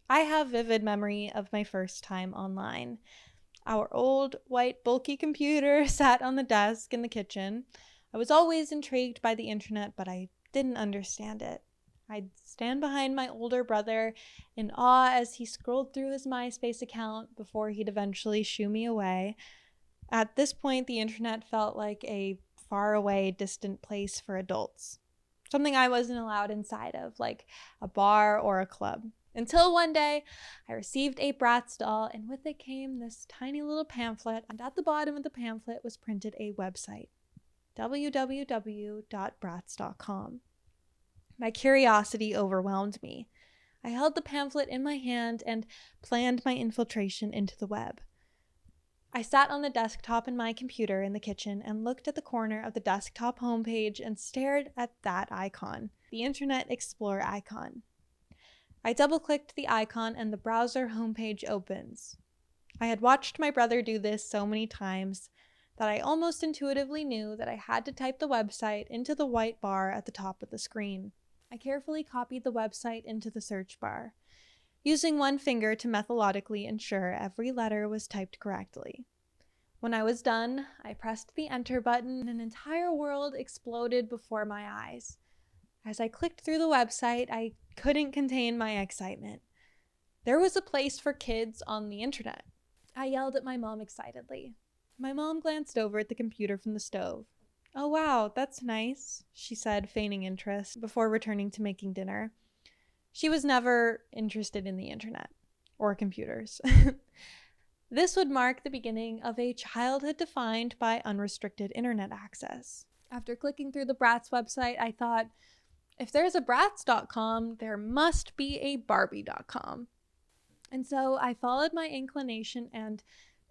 I have vivid memory of my first time online. Our old, white, bulky computer sat on the desk in the kitchen. I was always intrigued by the internet, but I didn't understand it. I'd stand behind my older brother in awe as he scrolled through his MySpace account before he'd eventually shoo me away. At this point, the internet felt like a faraway, distant place for adults. Something I wasn't allowed inside of, like a bar or a club. Until one day, I received a Bratz doll, and with it came this tiny little pamphlet, and at the bottom of the pamphlet was printed a website, www.bratz.com. My curiosity overwhelmed me. I held the pamphlet in my hand and planned my infiltration into the web. I sat on the desktop in my computer in the kitchen and looked at the corner of the desktop homepage and stared at that icon, the Internet Explorer icon. I double-clicked the icon and the browser homepage opens. I had watched my brother do this so many times that I almost intuitively knew that I had to type the website into the white bar at the top of the screen. I carefully copied the website into the search bar, using one finger to methodically ensure every letter was typed correctly. When I was done, I pressed the enter button and an entire world exploded before my eyes. As I clicked through the website, I couldn't contain my excitement. There was a place for kids on the internet. I yelled at my mom excitedly. My mom glanced over at the computer from the stove. "Oh wow, that's nice," she said, feigning interest, before returning to making dinner. She was never interested in the internet or computers. This would mark the beginning of a childhood defined by unrestricted internet access. After clicking through the Bratz website, I thought, if there's a Bratz.com, there must be a Barbie.com. And so I followed my inclination and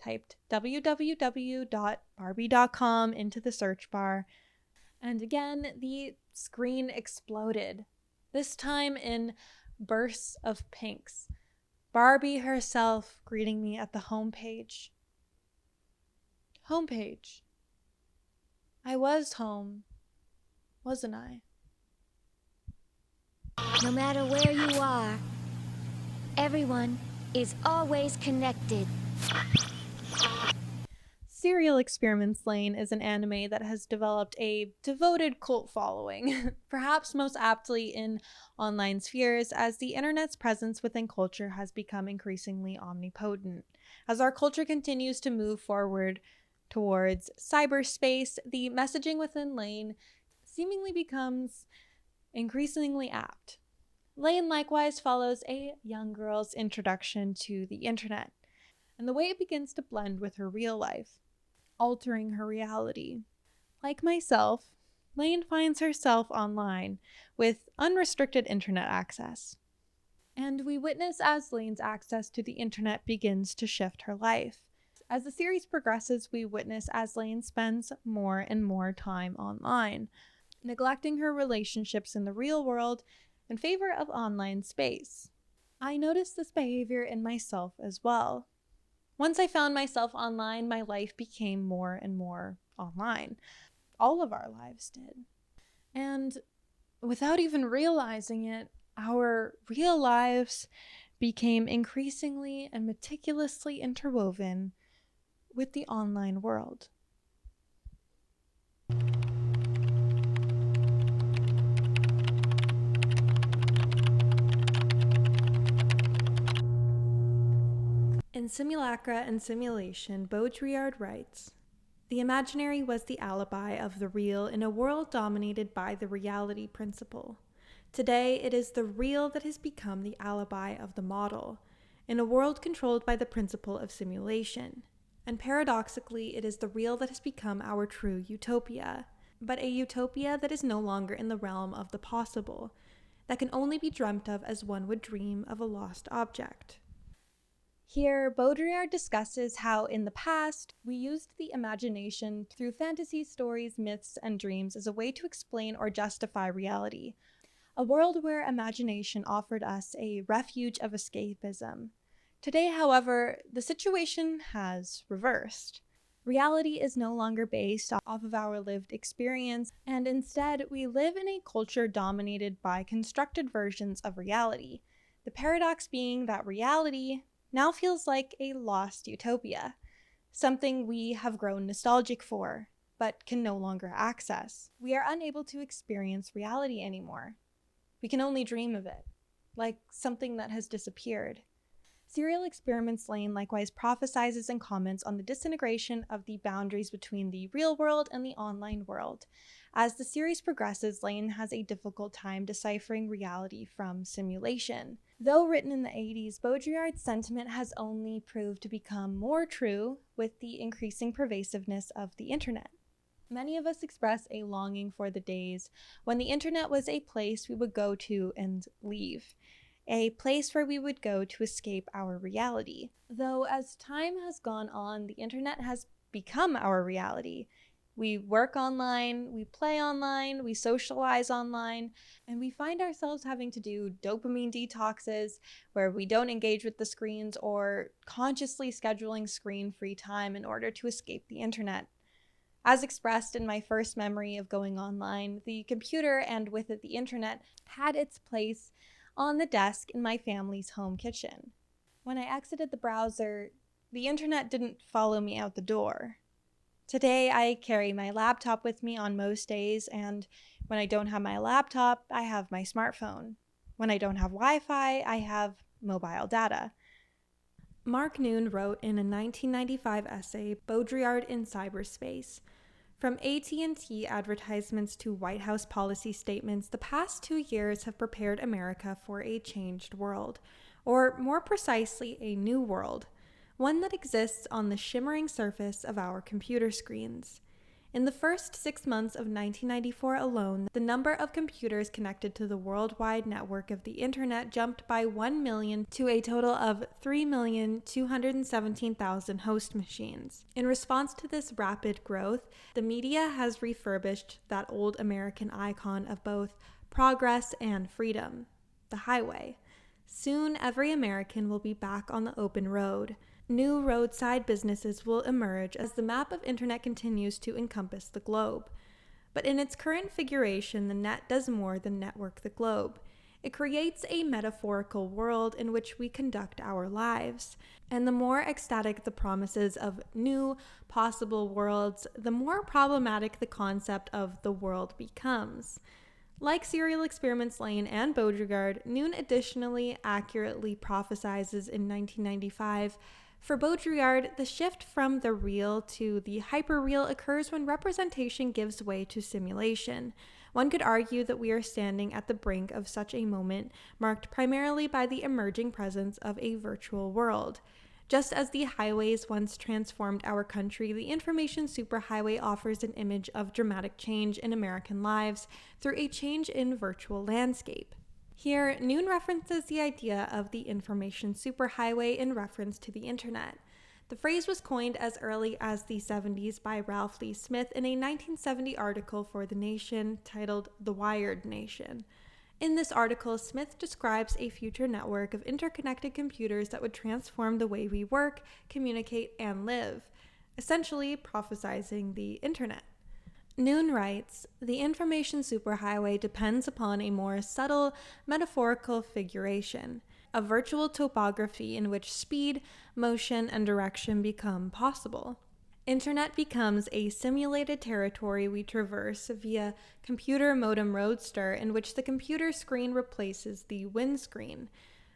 typed www.barbie.com into the search bar. And again, the screen exploded, this time in bursts of pinks. Barbie herself greeting me at the homepage. Homepage. I was home, wasn't I? No matter where you are, everyone is always connected. Serial Experiments Lain is an anime that has developed a devoted cult following, perhaps most aptly in online spheres, as the internet's presence within culture has become increasingly omnipotent. As our culture continues to move forward towards cyberspace, the messaging within Lain seemingly becomes increasingly apt. Lain likewise follows a young girl's introduction to the internet, and the way it begins to blend with her real life, altering her reality. Like myself, Lain finds herself online with unrestricted internet access. And we witness as Lain's access to the internet begins to shift her life. As the series progresses, we witness as Lain spends more and more time online, neglecting her relationships in the real world in favor of online space. I noticed this behavior in myself as well. Once I found myself online, my life became more and more online. All of our lives did. And without even realizing it, our real lives became increasingly and meticulously interwoven with the online world. In Simulacra and Simulation, Baudrillard writes, "The imaginary was the alibi of the real in a world dominated by the reality principle. Today, it is the real that has become the alibi of the model, in a world controlled by the principle of simulation. And paradoxically, it is the real that has become our true utopia, but a utopia that is no longer in the realm of the possible, that can only be dreamt of as one would dream of a lost object." Here, Baudrillard discusses how in the past, we used the imagination through fantasy stories, myths, and dreams as a way to explain or justify reality, a world where imagination offered us a refuge of escapism. Today, however, the situation has reversed. Reality is no longer based off of our lived experience, and instead, we live in a culture dominated by constructed versions of reality. The paradox being that reality now feels like a lost utopia, something we have grown nostalgic for, but can no longer access. We are unable to experience reality anymore. We can only dream of it, like something that has disappeared. Serial Experiments Lain likewise prophesizes and comments on the disintegration of the boundaries between the real world and the online world. As the series progresses, Lain has a difficult time deciphering reality from simulation. Though written in the 80s, Baudrillard's sentiment has only proved to become more true with the increasing pervasiveness of the internet. Many of us express a longing for the days when the internet was a place we would go to and leave. A place where we would go to escape our reality. Though as time has gone on, the internet has become our reality. We work online, we play online, we socialize online, and we find ourselves having to do dopamine detoxes where we don't engage with the screens or consciously scheduling screen-free time in order to escape the internet. As expressed in my first memory of going online, the computer and with it the internet had its place on the desk in my family's home kitchen. When I exited the browser, the internet didn't follow me out the door. Today, I carry my laptop with me on most days, and when I don't have my laptop, I have my smartphone. When I don't have Wi-Fi, I have mobile data. Mark Nunes wrote in a 1995 essay, Baudrillard in Cyberspace. From AT&T advertisements to White House policy statements, the past 2 years have prepared America for a changed world, or more precisely, a new world, one that exists on the shimmering surface of our computer screens. In the first 6 months of 1994 alone, the number of computers connected to the worldwide network of the internet jumped by 1 million to a total of 3,217,000 host machines. In response to this rapid growth, the media has refurbished that old American icon of both progress and freedom, the highway. Soon, every American will be back on the open road. New roadside businesses will emerge as the map of internet continues to encompass the globe. But in its current configuration, the net does more than network the globe. It creates a metaphorical world in which we conduct our lives. And the more ecstatic the promises of new, possible worlds, the more problematic the concept of the world becomes. Like Serial Experiments Lain and Baudrillard, Nunes additionally accurately prophesizes in 1995. For Baudrillard, the shift from the real to the hyperreal occurs when representation gives way to simulation. One could argue that we are standing at the brink of such a moment, marked primarily by the emerging presence of a virtual world. Just as the highways once transformed our country, the Information Superhighway offers an image of dramatic change in American lives through a change in virtual landscape. Here, Nunes references the idea of the Information Superhighway in reference to the internet. The phrase was coined as early as the 70s by Ralph Lee Smith in a 1970 article for The Nation titled The Wired Nation. In this article, Smith describes a future network of interconnected computers that would transform the way we work, communicate, and live, essentially prophesizing the internet. Nunes writes, the information superhighway depends upon a more subtle, metaphorical figuration, a virtual topography in which speed, motion, and direction become possible. Internet becomes a simulated territory we traverse via computer modem roadster in which the computer screen replaces the windscreen.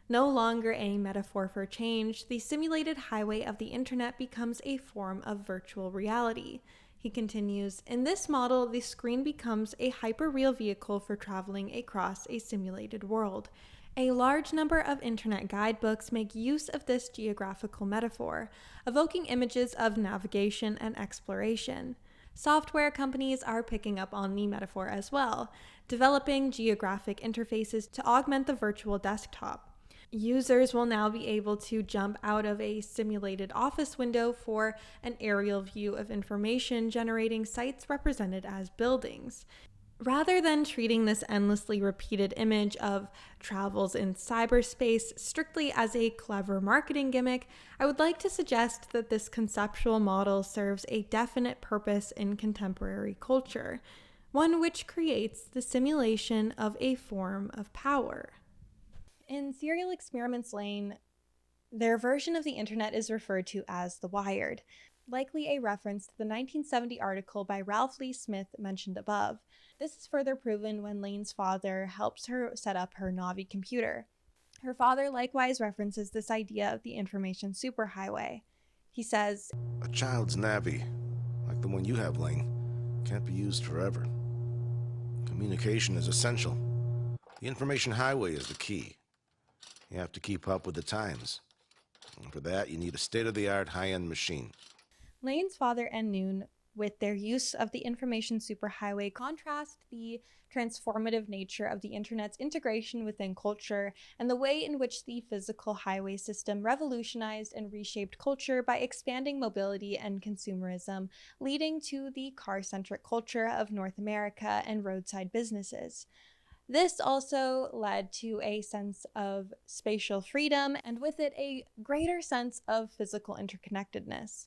No longer a metaphor for change, the simulated highway of the internet becomes a form of virtual reality. He continues, in this model, the screen becomes a hyperreal vehicle for traveling across a simulated world. A large number of internet guidebooks make use of this geographical metaphor, evoking images of navigation and exploration. Software companies are picking up on the metaphor as well, developing geographic interfaces to augment the virtual desktop. Users will now be able to jump out of a simulated office window for an aerial view of information, generating sites represented as buildings. Rather than treating this endlessly repeated image of travels in cyberspace strictly as a clever marketing gimmick, I would like to suggest that this conceptual model serves a definite purpose in contemporary culture, one which creates the simulation of a form of power. In Serial Experiments Lain, their version of the internet is referred to as the Wired, likely a reference to the 1970 article by Ralph Lee Smith mentioned above. This is further proven when Lane's father helps her set up her Navi computer. Her father likewise references this idea of the information superhighway. He says, "A child's Navi, like the one you have, Lane, can't be used forever. Communication is essential. The information highway is the key. You have to keep up with the times. And for that, you need a state-of-the-art high-end machine." Lane's father and Nunes, with their use of the information superhighway, contrast the transformative nature of the internet's integration within culture and the way in which the physical highway system revolutionized and reshaped culture by expanding mobility and consumerism, leading to the car-centric culture of North America and roadside businesses. This also led to a sense of spatial freedom, and with it a greater sense of physical interconnectedness.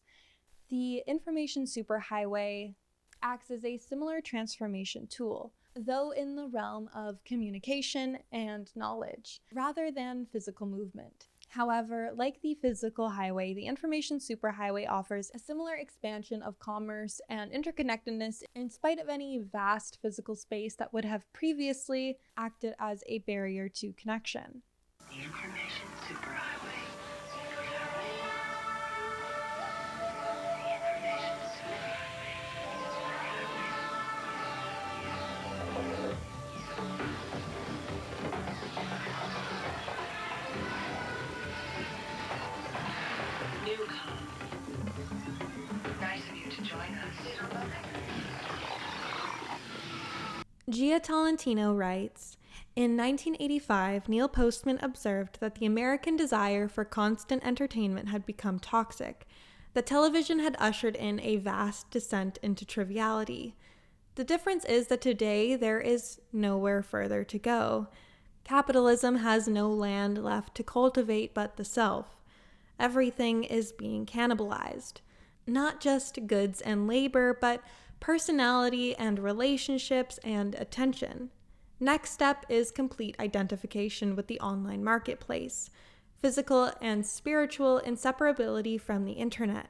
The information superhighway acts as a similar transformation tool, though in the realm of communication and knowledge, rather than physical movement. However, like the physical highway, the information superhighway offers a similar expansion of commerce and interconnectedness in spite of any vast physical space that would have previously acted as a barrier to connection. The information superhighway. Tolentino writes, in 1985, Neil Postman observed that the American desire for constant entertainment had become toxic, that television had ushered in a vast descent into triviality. The difference is that today there is nowhere further to go. Capitalism has no land left to cultivate but the self. Everything is being cannibalized. Not just goods and labor, but personality and relationships and attention. Next step is complete identification with the online marketplace, physical and spiritual inseparability from the internet.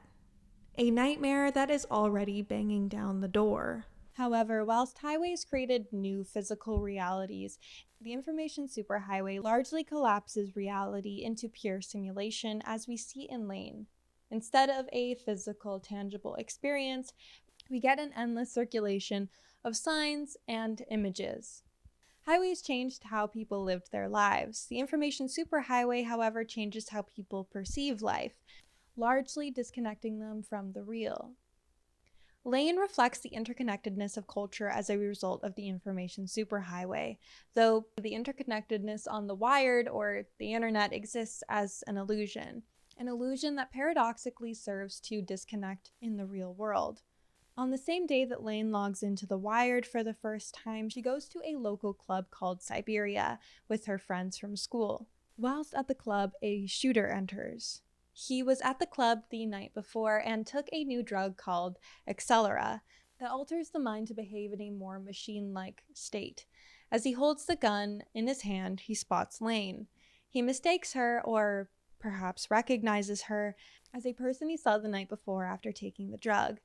A nightmare that is already banging down the door. However, whilst highways created new physical realities, the information superhighway largely collapses reality into pure simulation, as we see in Lain. Instead of a physical, tangible experience, we get an endless circulation of signs and images. Highways changed how people lived their lives. The information superhighway, however, changes how people perceive life, largely disconnecting them from the real. Lain reflects the interconnectedness of culture as a result of the information superhighway, though the interconnectedness on the wired or the internet exists as an illusion that paradoxically serves to disconnect in the real world. On the same day that Lain logs into the Wired for the first time, she goes to a local club called Siberia with her friends from school. Whilst at the club, a shooter enters. He was at the club the night before and took a new drug called Accelera that alters the mind to behave in a more machine-like state. As he holds the gun in his hand, he spots Lain. He mistakes her, or perhaps recognizes her, as a person he saw the night before after taking the drug.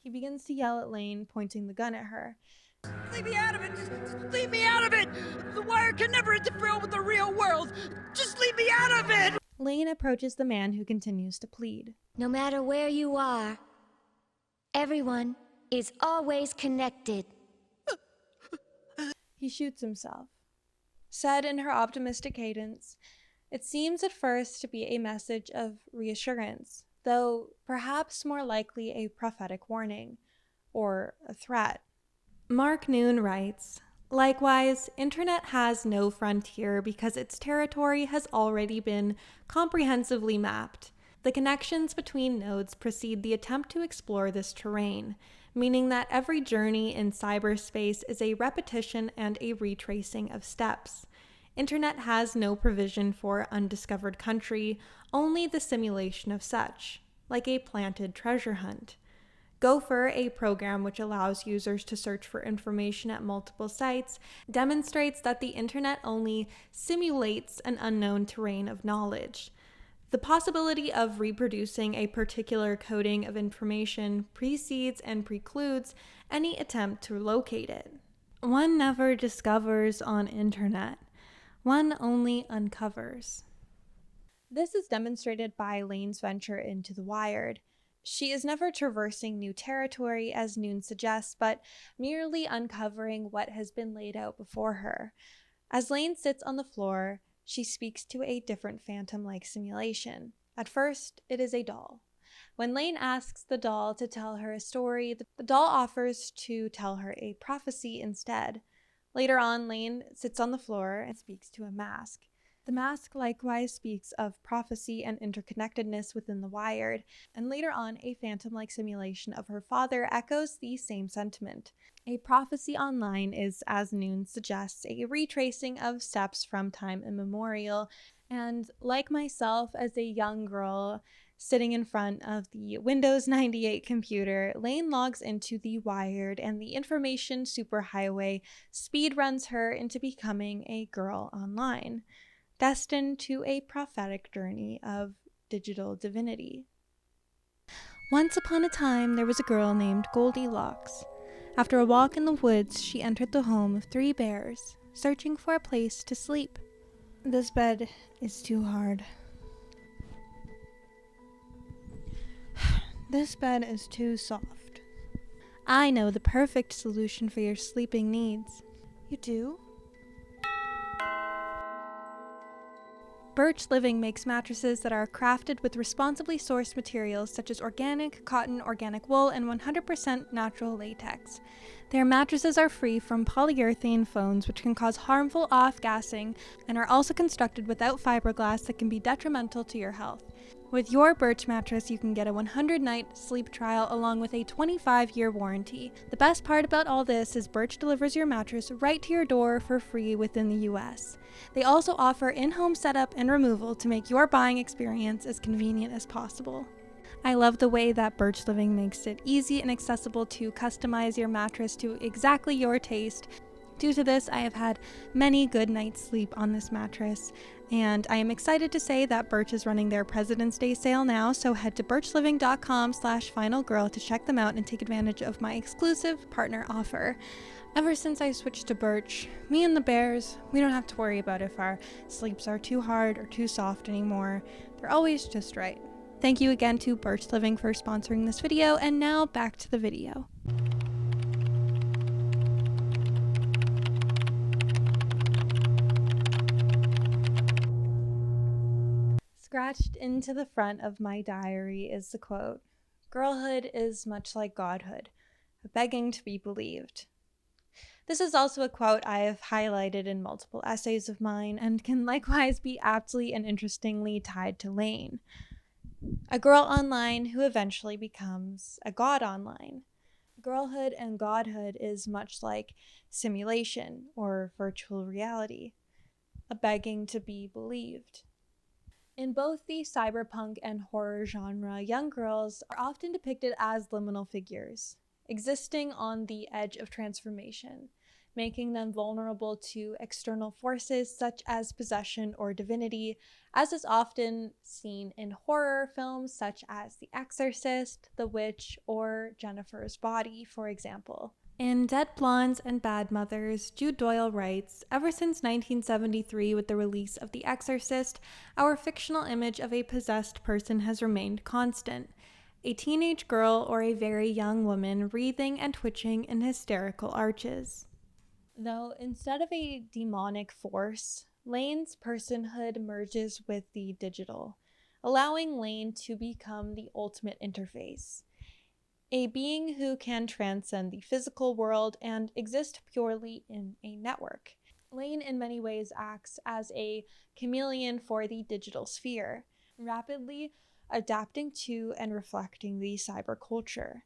He begins to yell at Lain, pointing the gun at her. Leave me out of it! Just leave me out of it! The wire can never interfere with the real world! Just leave me out of it! Lain approaches the man who continues to plead. No matter where you are, everyone is always connected. He shoots himself. Said in her optimistic cadence, it seems at first to be a message of reassurance, though perhaps more likely a prophetic warning, or a threat. Mark Nunes writes, likewise, internet has no frontier because its territory has already been comprehensively mapped. The connections between nodes precede the attempt to explore this terrain, meaning that every journey in cyberspace is a repetition and a retracing of steps. Internet has no provision for undiscovered country, only the simulation of such, like a planted treasure hunt. Gopher, a program which allows users to search for information at multiple sites, demonstrates that the internet only simulates an unknown terrain of knowledge. The possibility of reproducing a particular coding of information precedes and precludes any attempt to locate it. One never discovers on internet. One only uncovers. This is demonstrated by Lane's venture into the Wired. She is never traversing new territory, as Nunes suggests, but merely uncovering what has been laid out before her. As Lane sits on the floor, she speaks to a different phantom-like simulation. At first, it is a doll. When Lane asks the doll to tell her a story, the doll offers to tell her a prophecy instead. Later on, Lane sits on the floor and speaks to a mask. The mask likewise speaks of prophecy and interconnectedness within the Wired, and later on, a phantom-like simulation of her father echoes the same sentiment. A prophecy online is, as Nunes suggests, a retracing of steps from time immemorial, and like myself as a young girl sitting in front of the Windows 98 computer, Lane logs into the Wired, and the Information Superhighway speedruns her into becoming a girl online, destined to a prophetic journey of digital divinity. Once upon a time, there was a girl named Goldilocks. After a walk in the woods, she entered the home of 3 bears, searching for a place to sleep. This bed is too hard. This bed is too soft. I know the perfect solution for your sleeping needs. You do? Birch Living makes mattresses that are crafted with responsibly sourced materials such as organic cotton, organic wool, and 100% natural latex. Their mattresses are free from polyurethane foams, which can cause harmful off-gassing, and are also constructed without fiberglass that can be detrimental to your health. With your Birch mattress, you can get a 100-night sleep trial along with a 25-year warranty. The best part about all this is Birch delivers your mattress right to your door for free within the US. They also offer in-home setup and removal to make your buying experience as convenient as possible. I love the way that Birch Living makes it easy and accessible to customize your mattress to exactly your taste. Due to this, I have had many good nights sleep on this mattress, and I am excited to say that Birch is running their President's Day sale now, so head to birchliving.com/finalgirl to check them out and take advantage of my exclusive partner offer. Ever since I switched to Birch, me and the bears, we don't have to worry about if our sleeps are too hard or too soft anymore. They're always just right. Thank you again to Birch Living for sponsoring this video, and now back to the video. Scratched into the front of my diary is the quote, "Girlhood is much like godhood, begging to be believed." This is also a quote I have highlighted in multiple essays of mine and can likewise be aptly and interestingly tied to Lane, a girl online who eventually becomes a god online. Girlhood and godhood is much like simulation or virtual reality, a begging to be believed. In both the cyberpunk and horror genre, young girls are often depicted as liminal figures, existing on the edge of transformation, making them vulnerable to external forces such as possession or divinity, as is often seen in horror films such as The Exorcist, The Witch, or Jennifer's Body, for example. In Dead Blondes and Bad Mothers, Jude Doyle writes, "Ever since 1973, with the release of The Exorcist, our fictional image of a possessed person has remained constant. A teenage girl or a very young woman wreathing and twitching in hysterical arches." Though instead of a demonic force, Lane's personhood merges with the digital, allowing Lane to become the ultimate interface. A being who can transcend the physical world and exist purely in a network. Lane in many ways acts as a chameleon for the digital sphere, rapidly adapting to and reflecting the cyber culture.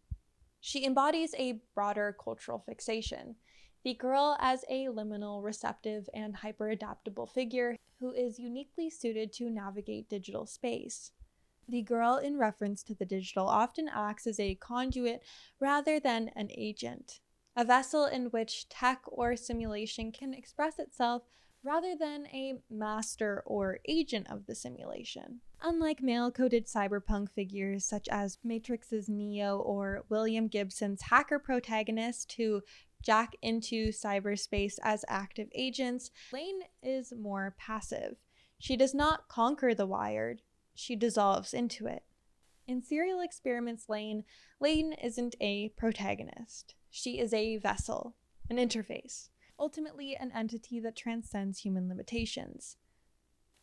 She embodies a broader cultural fixation, the girl as a liminal, receptive, and hyper-adaptable figure who is uniquely suited to navigate digital space. The girl, in reference to the digital, often acts as a conduit rather than an agent, a vessel in which tech or simulation can express itself rather than a master or agent of the simulation. Unlike male-coded cyberpunk figures such as Matrix's Neo or William Gibson's hacker protagonist who jack into cyberspace as active agents, Lain is more passive. She does not conquer the wired, she dissolves into it. In Serial Experiments Lain, Lain isn't a protagonist. She is a vessel, an interface, ultimately an entity that transcends human limitations.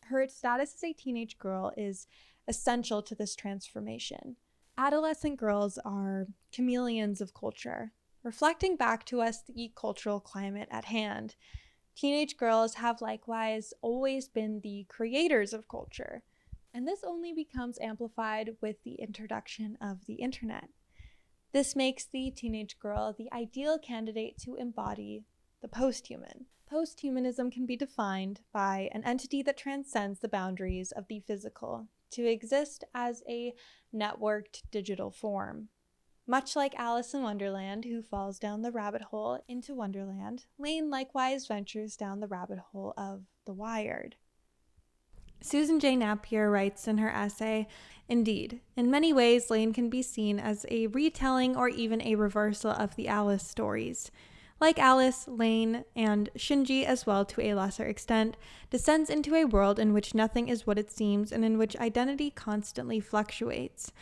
Her status as a teenage girl is essential to this transformation. Adolescent girls are chameleons of culture, reflecting back to us the cultural climate at hand. Teenage girls have likewise always been the creators of culture, and this only becomes amplified with the introduction of the internet. This makes the teenage girl the ideal candidate to embody the posthuman. Posthumanism can be defined by an entity that transcends the boundaries of the physical to exist as a networked digital form. Much like Alice in Wonderland, who falls down the rabbit hole into Wonderland, Lain likewise ventures down the rabbit hole of the wired. Susan J. Napier writes in her essay, "Indeed, in many ways, Lain can be seen as a retelling or even a reversal of the Alice stories. Like Alice, Lain, and Shinji as well to a lesser extent, descends into a world in which nothing is what it seems and in which identity constantly fluctuates.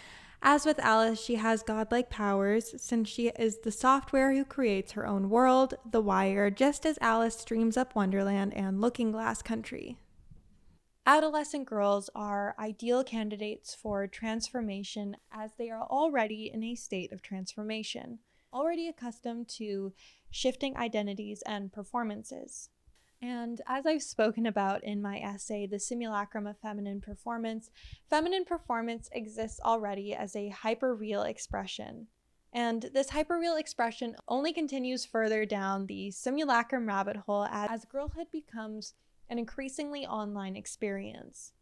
As with Alice, she has godlike powers, since she is the software who creates her own world, the wire, just as Alice dreams up Wonderland and Looking Glass Country." Adolescent girls are ideal candidates for transformation as they are already in a state of transformation, already accustomed to shifting identities and performances. And as I've spoken about in my essay, The Simulacrum of Feminine Performance exists already as a hyperreal expression. And this hyperreal expression only continues further down the simulacrum rabbit hole as girlhood becomes an increasingly online experience.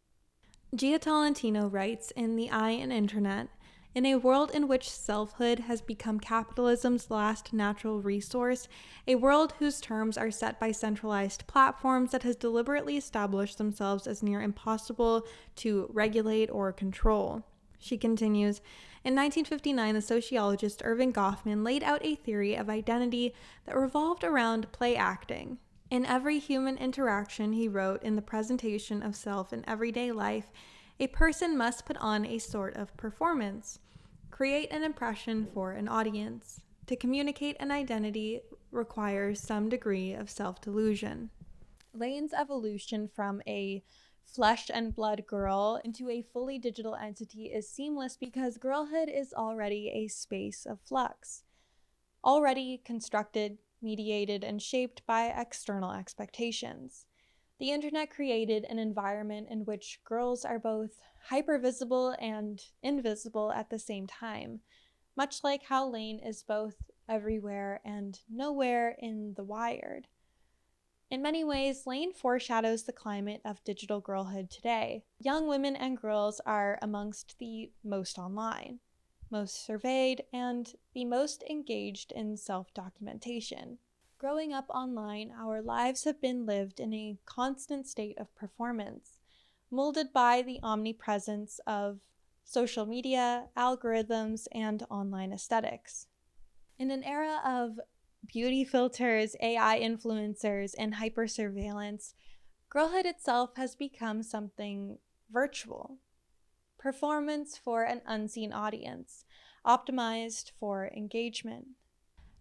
Gia Tolentino writes in The Eye and Internet, "In a world in which selfhood has become capitalism's last natural resource, a world whose terms are set by centralized platforms that has deliberately established themselves as near impossible to regulate or control." She continues, "In 1959, the sociologist Irving Goffman laid out a theory of identity that revolved around play acting. In every human interaction," he wrote in the presentation of self in everyday life, "a person must put on a sort of performance, create an impression for an audience. To communicate an identity requires some degree of self-delusion." Lain's evolution from a flesh and blood girl into a fully digital entity is seamless because girlhood is already a space of flux, already constructed, mediated, and shaped by external expectations. The internet created an environment in which girls are both hypervisible and invisible at the same time, much like how Lain is both everywhere and nowhere in The Wired. In many ways, Lain foreshadows the climate of digital girlhood today. Young women and girls are amongst the most online, most surveyed, and the most engaged in self-documentation. Growing up online, our lives have been lived in a constant state of performance, molded by the omnipresence of social media, algorithms, and online aesthetics. In an era of beauty filters, AI influencers, and hypersurveillance, girlhood itself has become something virtual. Performance for an unseen audience, optimized for engagement.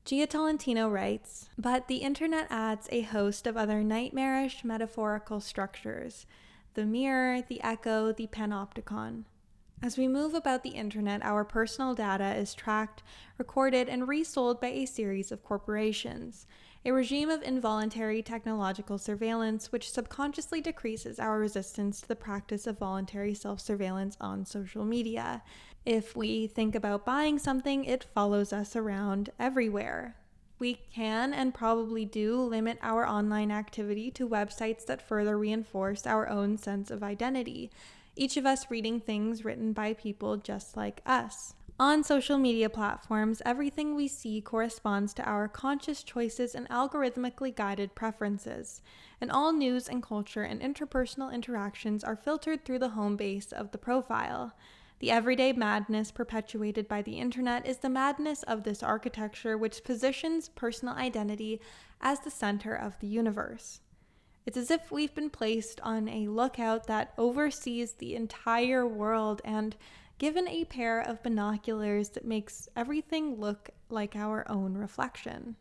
Gia Tolentino writes, "But the internet adds a host of other nightmarish metaphorical structures: the mirror, the echo, the panopticon. As we move about the internet, our personal data is tracked, recorded, and resold by a series of corporations, a regime of involuntary technological surveillance which subconsciously decreases our resistance to the practice of voluntary self-surveillance on social media. If we think about buying something, it follows us around everywhere. We can and probably do limit our online activity to websites that further reinforce our own sense of identity. each of us reading things written by people just like us. On social media platforms, everything we see corresponds to our conscious choices and algorithmically guided preferences, and all news and culture and interpersonal interactions are filtered through the home base of the profile. The everyday madness perpetuated by the internet is the madness of this architecture, which positions personal identity as the center of the universe. It's as if we've been placed on a lookout that oversees the entire world and given a pair of binoculars that makes everything look like our own reflection.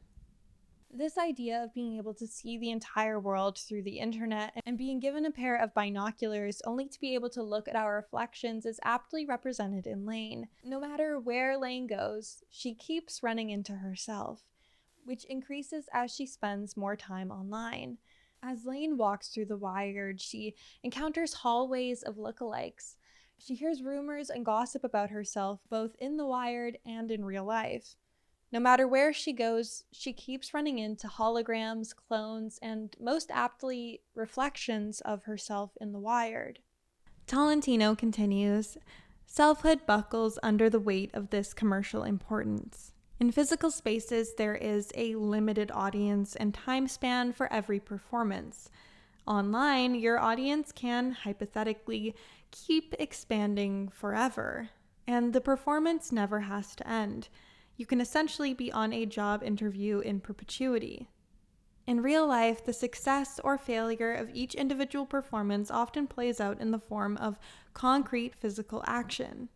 This idea of being able to see the entire world through the internet and being given a pair of binoculars only to be able to look at our reflections is aptly represented in Lain. No matter where Lain goes, she keeps running into herself, which increases as she spends more time online. As Lain walks through the Wired, she encounters hallways of lookalikes. She hears rumors and gossip about herself both in the Wired and in real life. No matter where she goes, she keeps running into holograms, clones, and most aptly, reflections of herself in the Wired. Tolentino continues, selfhood buckles under the weight of this commercial importance. In physical spaces, there is a limited audience and time span for every performance. Online, your audience can, hypothetically, keep expanding forever, and the performance never has to end. You can essentially be on a job interview in perpetuity. In real life, the success or failure of each individual performance often plays out in the form of concrete physical action.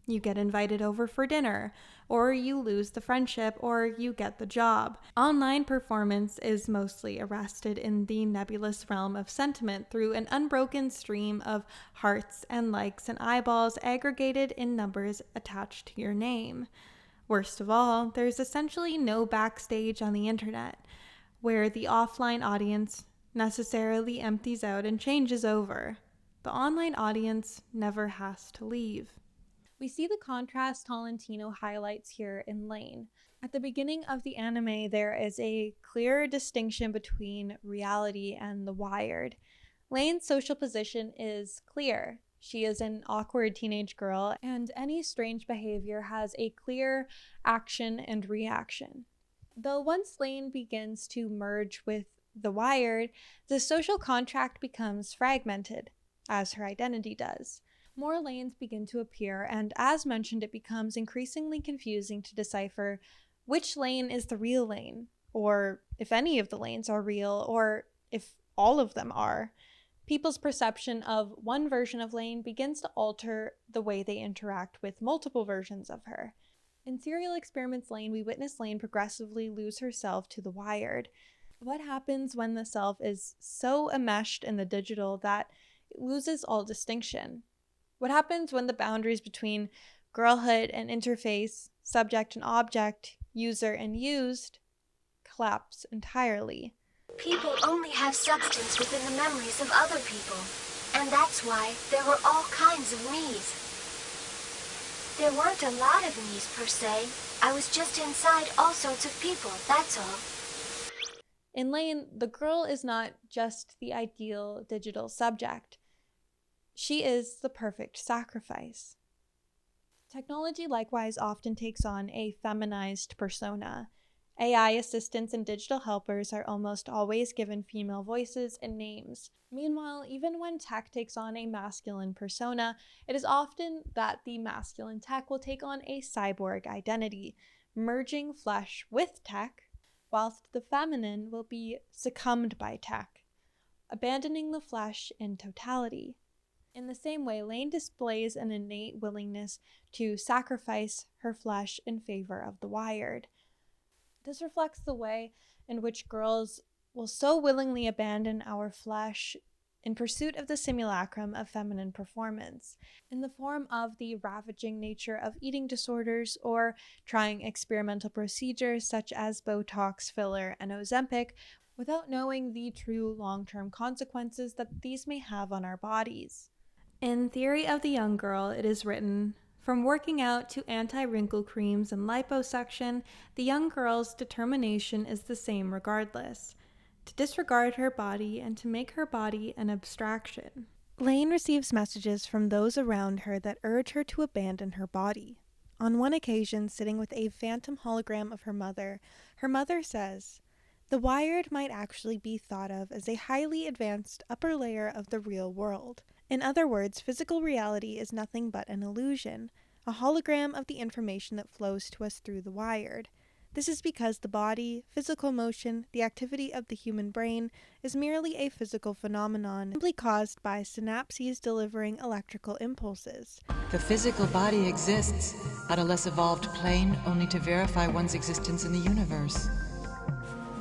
You get invited over for dinner, or you lose the friendship, or you get the job. Online performance is mostly arrested in the nebulous realm of sentiment through an unbroken stream of hearts and likes and eyeballs aggregated in numbers attached to your name. Worst of all, there's essentially no backstage on the internet, where the offline audience necessarily empties out and changes over. The online audience never has to leave. We see the contrast Tolentino highlights here in Lain. At the beginning of the anime, there is a clear distinction between reality and the Wired. Lain's social position is clear. She is an awkward teenage girl, and any strange behavior has a clear action and reaction. Though once Lain begins to merge with the Wired, the social contract becomes fragmented, as her identity does. More lanes begin to appear, and as mentioned, it becomes increasingly confusing to decipher which lane is the real lane, or if any of the lanes are real, or if all of them are. People's perception of one version of Lain begins to alter the way they interact with multiple versions of her. In Serial Experiments Lain, we witness Lain progressively lose herself to the Wired. What happens when the self is so enmeshed in the digital that it loses all distinction? What happens when the boundaries between girlhood and interface, subject and object, user and used, collapse entirely? People only have substance within the memories of other people, and that's why there were all kinds of me's. There weren't a lot of me's per se. I was just inside all sorts of people, that's all. In Lain, the girl is not just the ideal digital subject. She is the perfect sacrifice. Technology likewise often takes on a feminized persona. AI assistants and digital helpers are almost always given female voices and names. Meanwhile, even when tech takes on a masculine persona, it is often that the masculine tech will take on a cyborg identity, merging flesh with tech, whilst the feminine will be succumbed by tech, abandoning the flesh in totality. In the same way, Lain displays an innate willingness to sacrifice her flesh in favor of the Wired. This reflects the way in which girls will so willingly abandon our flesh in pursuit of the simulacrum of feminine performance, in the form of the ravaging nature of eating disorders or trying experimental procedures such as Botox, filler, and Ozempic, without knowing the true long-term consequences that these may have on our bodies. In Theory of the Young Girl, it is written, "From working out to anti-wrinkle creams and liposuction, the young girl's determination is the same regardless, to disregard her body and to make her body an abstraction." Lain receives messages from those around her that urge her to abandon her body. On one occasion, sitting with a phantom hologram of her mother says, "The wired might actually be thought of as a highly advanced upper layer of the real world. In other words, physical reality is nothing but an illusion, a hologram of the information that flows to us through the wired. This is because the body, physical motion, the activity of the human brain is merely a physical phenomenon simply caused by synapses delivering electrical impulses. The physical body exists at a less evolved plane only to verify one's existence in the universe."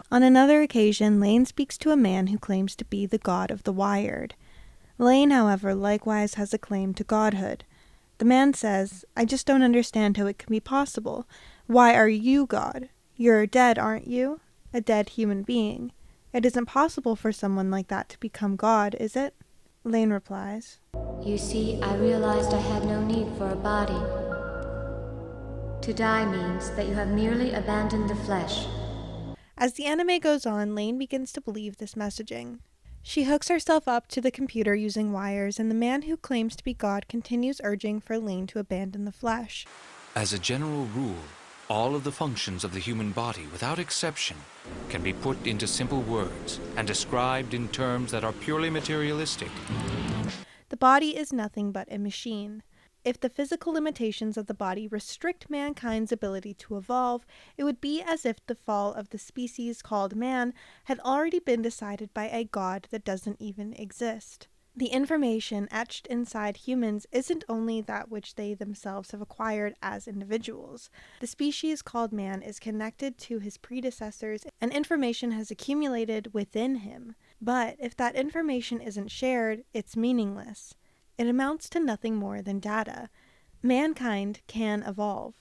On another occasion, Lain speaks to a man who claims to be the god of the wired. Lain, however, likewise has a claim to godhood. The man says, "I just don't understand how it can be possible. Why are you God? You're dead, aren't you? A dead human being. It isn't possible for someone like that to become God, is it?" Lain replies, You see, I realized I had no need for a body. To die means that you have merely abandoned the flesh. As the anime goes on, Lain begins to believe this messaging. She hooks herself up to the computer using wires, and the man who claims to be God continues urging for Lain to abandon the flesh. As a general rule, all of the functions of the human body, without exception, can be put into simple words and described in terms that are purely materialistic. The body is nothing but a machine. If the physical limitations of the body restrict mankind's ability to evolve, it would be as if the fall of the species called man had already been decided by a god that doesn't even exist. The information etched inside humans isn't only that which they themselves have acquired as individuals. The species called man is connected to his predecessors, and information has accumulated within him. But if that information isn't shared, it's meaningless. It amounts to nothing more than data. Mankind can evolve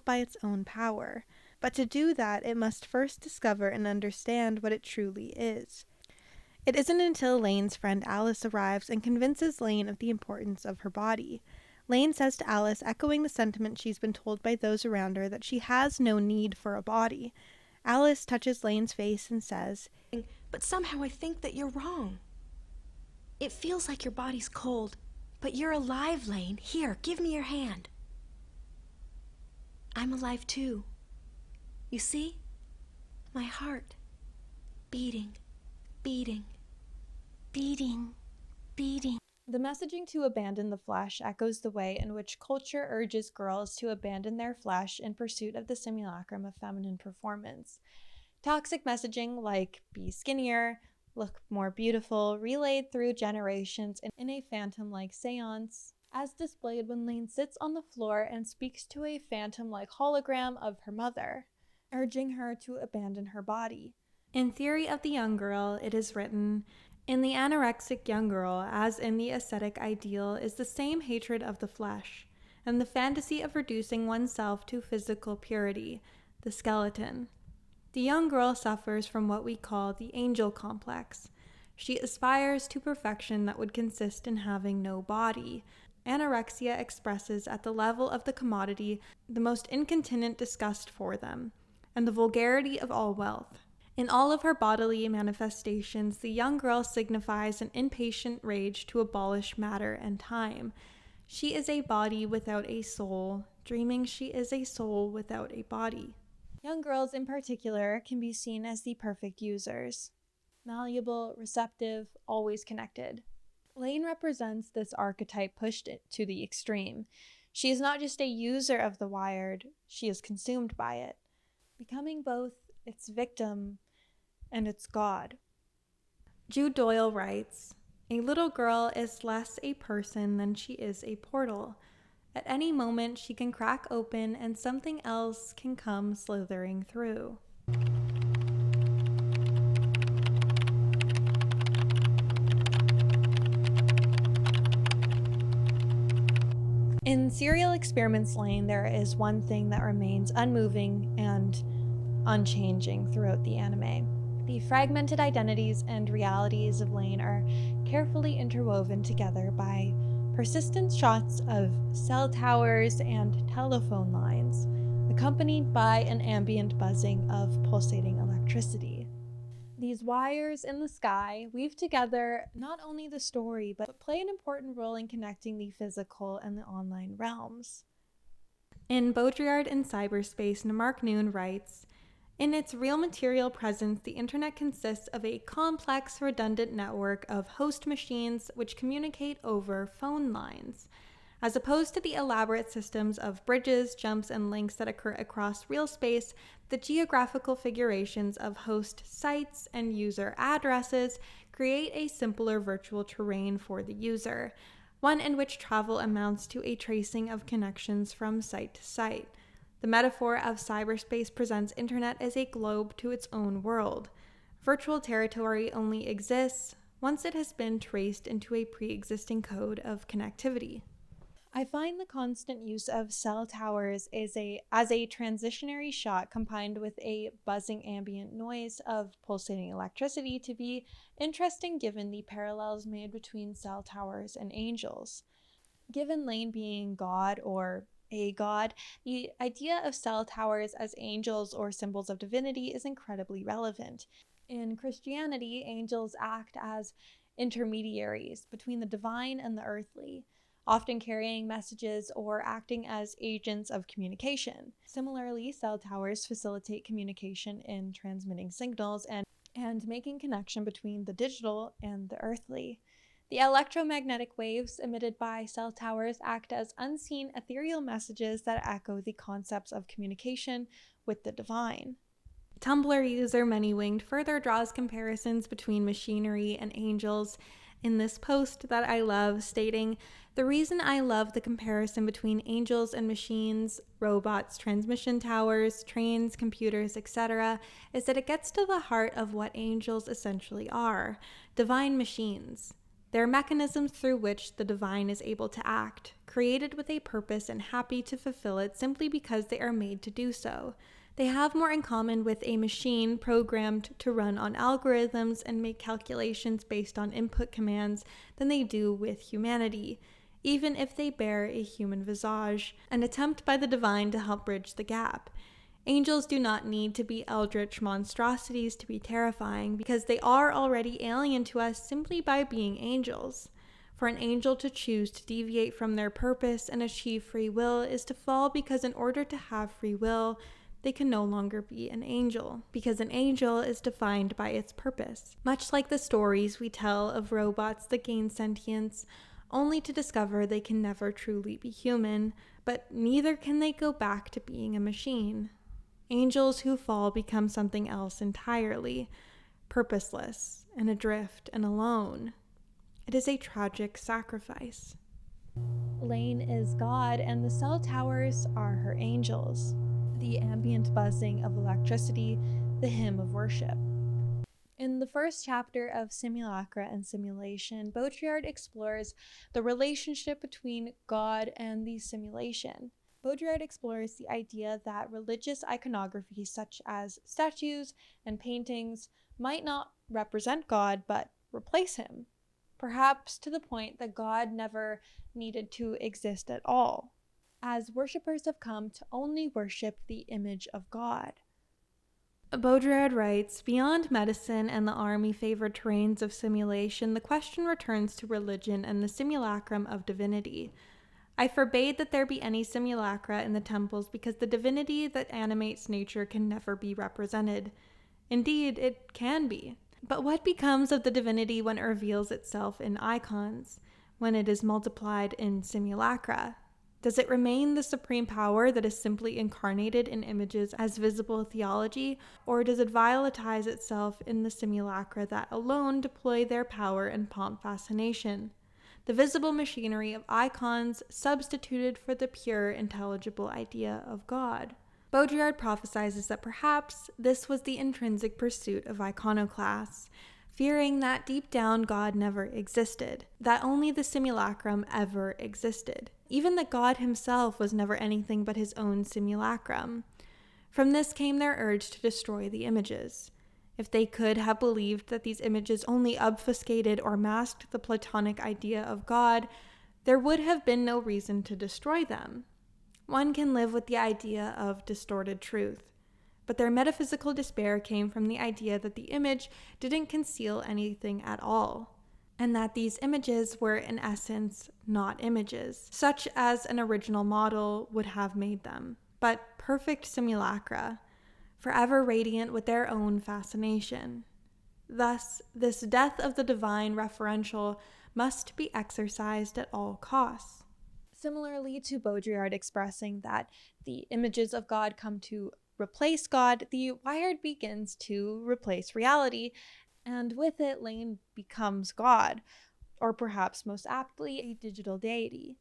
by its own power. But to do that, it must first discover and understand what it truly is. It isn't until Lain's friend Alice arrives and convinces Lain of the importance of her body. Lain says to Alice, echoing the sentiment she's been told by those around her, that she has no need for a body. Alice touches Lain's face and says, "But somehow I think that you're wrong. It feels like your body's cold, but you're alive, Lain. Here, give me your hand. I'm alive too. You see? My heart. Beating, beating, beating, beating." The messaging to abandon the flesh echoes the way in which culture urges girls to abandon their flesh in pursuit of the simulacrum of feminine performance. Toxic messaging like be skinnier, look more beautiful, relayed through generations in a phantom-like seance, as displayed when Lain sits on the floor and speaks to a phantom-like hologram of her mother, urging her to abandon her body. In Theory of the Young Girl, it is written, "In the anorexic young girl, as in the ascetic ideal, is the same hatred of the flesh, and the fantasy of reducing oneself to physical purity, the skeleton. The young girl suffers from what we call the angel complex. She aspires to perfection that would consist in having no body. Anorexia expresses at the level of the commodity the most incontinent disgust for them, and the vulgarity of all wealth. In all of her bodily manifestations, the young girl signifies an impatient rage to abolish matter and time. She is a body without a soul, dreaming she is a soul without a body." Young girls in particular can be seen as the perfect users. Malleable, receptive, always connected. Lain represents this archetype pushed to the extreme. She is not just a user of the wired, she is consumed by it, becoming both its victim and its god. Jude Doyle writes, "A little girl is less a person than she is a portal. At any moment she can crack open and something else can come slithering through." In Serial Experiments Lain, there is one thing that remains unmoving and unchanging throughout the anime. The fragmented identities and realities of Lain are carefully interwoven together by persistent shots of cell towers and telephone lines, accompanied by an ambient buzzing of pulsating electricity. These wires in the sky weave together not only the story, but play an important role in connecting the physical and the online realms. In Baudrillard and Cyberspace, Nunes writes, "In its real material presence, the internet consists of a complex, redundant network of host machines which communicate over phone lines. As opposed to the elaborate systems of bridges, jumps, and links that occur across real space, the geographical figurations of host sites and user addresses create a simpler virtual terrain for the user, one in which travel amounts to a tracing of connections from site to site. The metaphor of cyberspace presents internet as a globe to its own world. Virtual territory only exists once it has been traced into a pre-existing code of connectivity." I find the constant use of cell towers as a transitionary shot combined with a buzzing ambient noise of pulsating electricity to be interesting given the parallels made between cell towers and angels. Given Lain being God or a god, the idea of cell towers as angels or symbols of divinity is incredibly relevant. In Christianity, angels act as intermediaries between the divine and the earthly, often carrying messages or acting as agents of communication. Similarly, cell towers facilitate communication in transmitting signals and making connection between the digital and the earthly. The electromagnetic waves emitted by cell towers act as unseen ethereal messages that echo the concepts of communication with the divine. Tumblr user Many-Winged further draws comparisons between machinery and angels in this post that I love, stating, "The reason I love the comparison between angels and machines, robots, transmission towers, trains, computers, etc., is that it gets to the heart of what angels essentially are, divine machines. They're mechanisms through which the divine is able to act, created with a purpose and happy to fulfill it simply because they are made to do so. They have more in common with a machine programmed to run on algorithms and make calculations based on input commands than they do with humanity, even if they bear a human visage, an attempt by the divine to help bridge the gap. Angels do not need to be eldritch monstrosities to be terrifying, because they are already alien to us simply by being angels. For an angel to choose to deviate from their purpose and achieve free will is to fall, because in order to have free will, they can no longer be an angel, because an angel is defined by its purpose. Much like the stories we tell of robots that gain sentience, only to discover they can never truly be human, but neither can they go back to being a machine. Angels who fall become something else entirely, purposeless and adrift and alone. It is a tragic sacrifice." Lain is God, and the cell towers are her angels. The ambient buzzing of electricity, the hymn of worship. In the first chapter of Simulacra and Simulation, Baudrillard explores the relationship between God and the simulation. Baudrillard explores the idea that religious iconography such as statues and paintings might not represent God but replace him, perhaps to the point that God never needed to exist at all, as worshippers have come to only worship the image of God. Baudrillard writes, "Beyond medicine and the army-favored terrains of simulation, the question returns to religion and the simulacrum of divinity. I forbade that there be any simulacra in the temples because the divinity that animates nature can never be represented. Indeed, it can be. But what becomes of the divinity when it reveals itself in icons, when it is multiplied in simulacra? Does it remain the supreme power that is simply incarnated in images as visible theology, or does it volatilize itself in the simulacra that alone deploy their power and pomp fascination? The visible machinery of icons substituted for the pure, intelligible idea of God." Baudrillard prophesizes that perhaps this was the intrinsic pursuit of iconoclasts, fearing that deep down God never existed, that only the simulacrum ever existed, even that God himself was never anything but his own simulacrum. From this came their urge to destroy the images. If they could have believed that these images only obfuscated or masked the Platonic idea of God, there would have been no reason to destroy them. One can live with the idea of distorted truth. but their metaphysical despair came from the idea that the image didn't conceal anything at all, and that these images were in essence not images, such as an original model would have made them, but perfect simulacra, forever radiant with their own fascination. Thus, this death of the divine referential must be exercised at all costs. Similarly to Baudrillard expressing that the images of God come to replace God, the Wired begins to replace reality, and with it, Lain becomes God, or perhaps most aptly, a digital deity.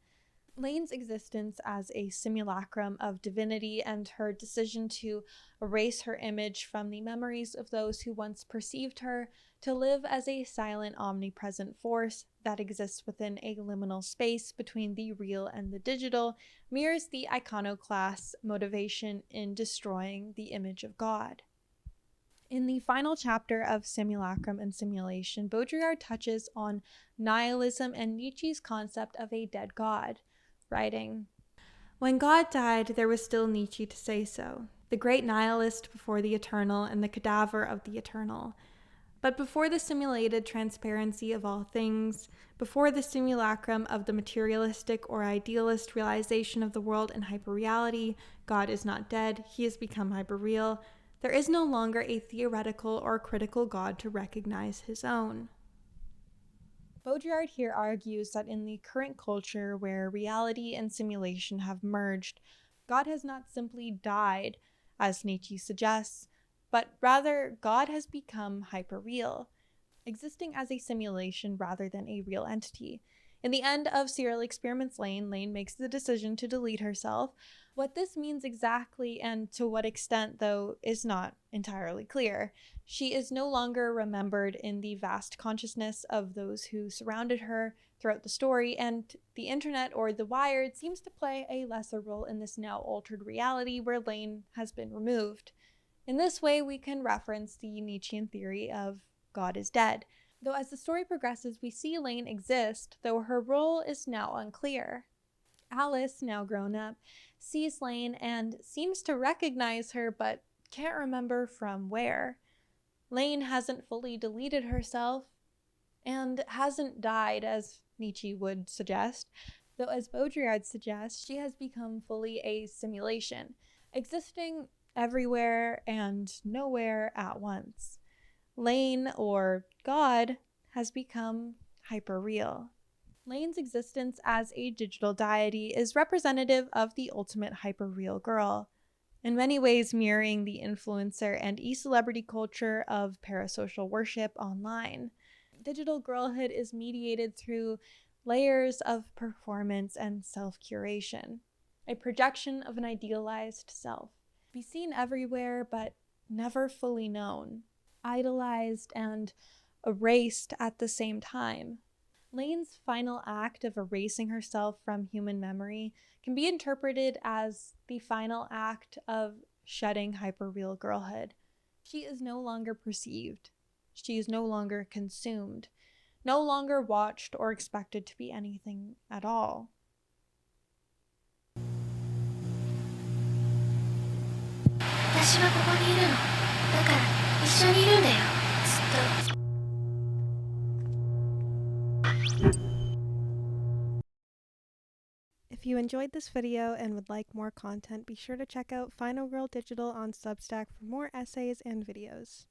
Lain's existence as a simulacrum of divinity and her decision to erase her image from the memories of those who once perceived her, to live as a silent, omnipresent force that exists within a liminal space between the real and the digital, mirrors the iconoclast's motivation in destroying the image of God. In the final chapter of Simulacrum and Simulation, Baudrillard touches on nihilism and Nietzsche's concept of a dead God, writing, "When God died, there was still Nietzsche to say so, the great nihilist before the eternal and the cadaver of the eternal. But before the simulated transparency of all things, before the simulacrum of the materialistic or idealist realization of the world in hyperreality, God is not dead, he has become hyperreal. There is no longer a theoretical or critical God to recognize his own." Baudrillard here argues that in the current culture where reality and simulation have merged, God has not simply died, as Nietzsche suggests, but rather God has become hyperreal, existing as a simulation rather than a real entity. In the end of serial Experiments Lain, Lain makes the decision to delete herself. What this means exactly and to what extent, though, is not entirely clear. She is no longer remembered in the vast consciousness of those who surrounded her throughout the story, and the internet or the Wired seems to play a lesser role in this now altered reality where Lain has been removed. In this way, we can reference the Nietzschean theory of God is dead. Though as the story progresses, we see Lain exist, though her role is now unclear. Alice, now grown up, sees Lain and seems to recognize her, but can't remember from where. Lain hasn't fully deleted herself, and hasn't died, as Nietzsche would suggest, though as Baudrillard suggests, she has become fully a simulation, existing everywhere and nowhere at once. Lain, or God, has become hyperreal. Lain's existence as a digital deity is representative of the ultimate hyperreal girl, in many ways mirroring the influencer and e-celebrity culture of parasocial worship online. Digital girlhood is mediated through layers of performance and self-curation, a projection of an idealized self, be seen everywhere but never fully known, idolized and erased at the same time. Lain's final act of erasing herself from human memory can be interpreted as the final act of shedding hyperreal girlhood. She is no longer perceived. She is no longer consumed, no longer watched or expected to be anything at all. 私はここにいるの。だから一緒にいるんだよ。ずっと。If you enjoyed this video and would like more content, be sure to check out Final Girl Digital on Substack for more essays and videos.